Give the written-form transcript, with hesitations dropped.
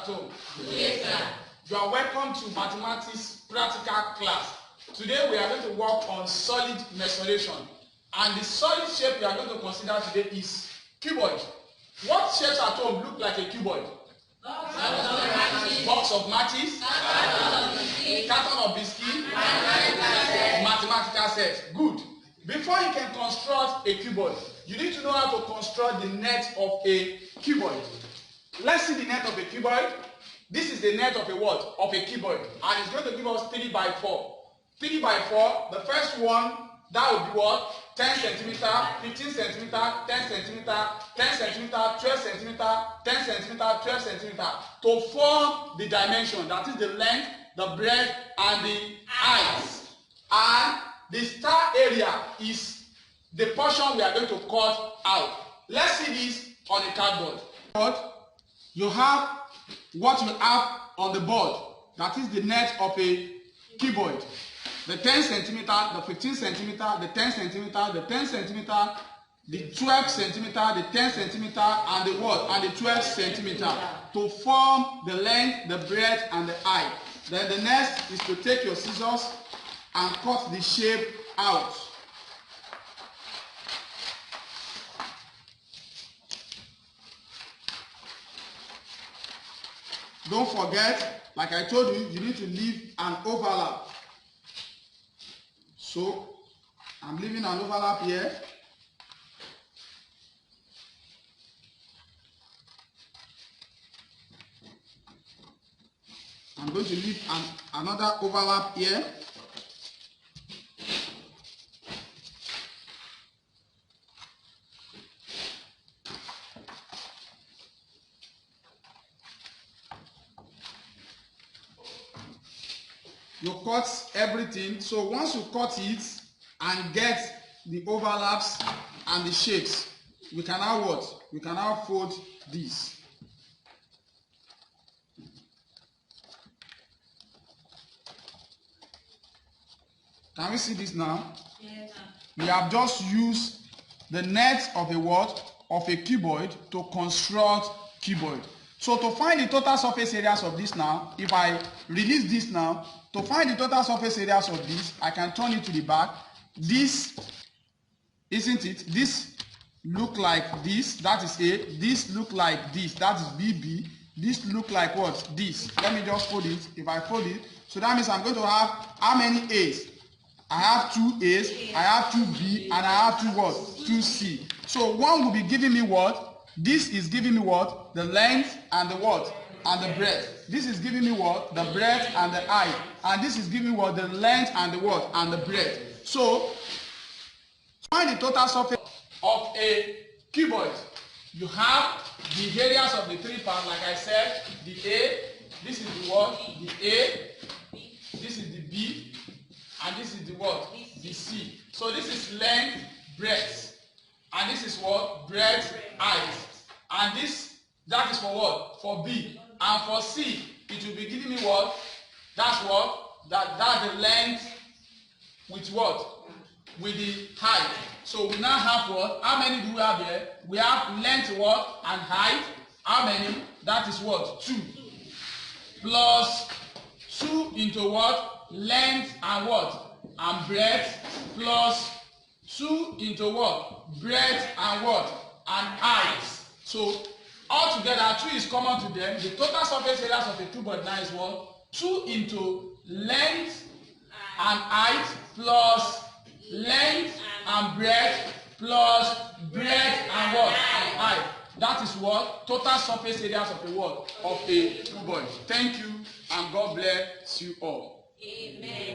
at home? Yes, sir. You are welcome to mathematics practical class. Today we are going to work on solid mesuration. And the solid shape we are going to consider today is cuboid. What shapes at home look like a cuboid? Box of matches, carton of biscuit, mathematical set. Good. Before you can construct a cuboid, you need to know how to construct the net of a cuboid. Let's see the net of a cuboid. This is the net of a what? Of a cuboid. And it's going to give us 3 by 4. 3 by 4, the first one, that would be what? 10 centimeter, 15 centimeter, 10 centimeter, 10 centimeter, 12 centimeter, 10 centimeter, 12 centimeter, to form the dimension, that is the length, the breadth, and the height. And the star area is the portion we are going to cut out. Let's see this on the cardboard. You have what you have on the board, that is the net of a cuboid. The 10 centimeter, the 15 centimeter, the 10 centimeter, the 10 centimeter, the 12 centimeter, the 10 centimeter, and the what? And the 12 centimeter, to form the length, the breadth, and the height. Then the next is to take your scissors and cut the shape out. Don't forget, like I told you, you need to leave an overlap. So, I'm leaving an overlap here. I'm going to leave another overlap here. You cut everything. So once you cut it and get the overlaps and the shapes, we can now what? We can now fold this. Can we see this now? Yes, sir. We have just used the net of a what? Of a cuboid to construct cuboid. So to find the total surface areas of this now, if I release this now, to find the total surface areas of this, I can turn it to the back. This, isn't it? This look like this, that is A. This look like this, that is BB. This look like what? This. Let me just fold it. If I fold it, so that means I'm going to have how many A's? I have 2 A's, I have 2 B, and I have 2 what? 2 C. So one will be giving me what? This is giving me what? The length and the what? And the breadth. This is giving me what? The breadth and the height. And this is giving me what? The length and the what? And the breadth. So, find the total surface of a cuboid. You have the areas of the 3 parts, like I said. The A, this is the what? The A, this is the B, and this is the what? The C. So this is length, breadth. And this is what? Breadth, height. And this, that is for what? For B. And for C, it will be giving me what? That's what? That's the length with what? With the height. So we now have what? How many do we have here? We have length what? And height. How many? That is what? 2. Plus 2 into what? Length and what? And breadth. Plus 2 into what? Breadth and what? And height. So altogether 2 is common to them. The total surface areas of a cuboid now is what? 2 into length and height plus length and breadth plus breadth and what? And height. That is what? Total surface areas of a what? Of a cuboid. Thank you and God bless you all. Amen.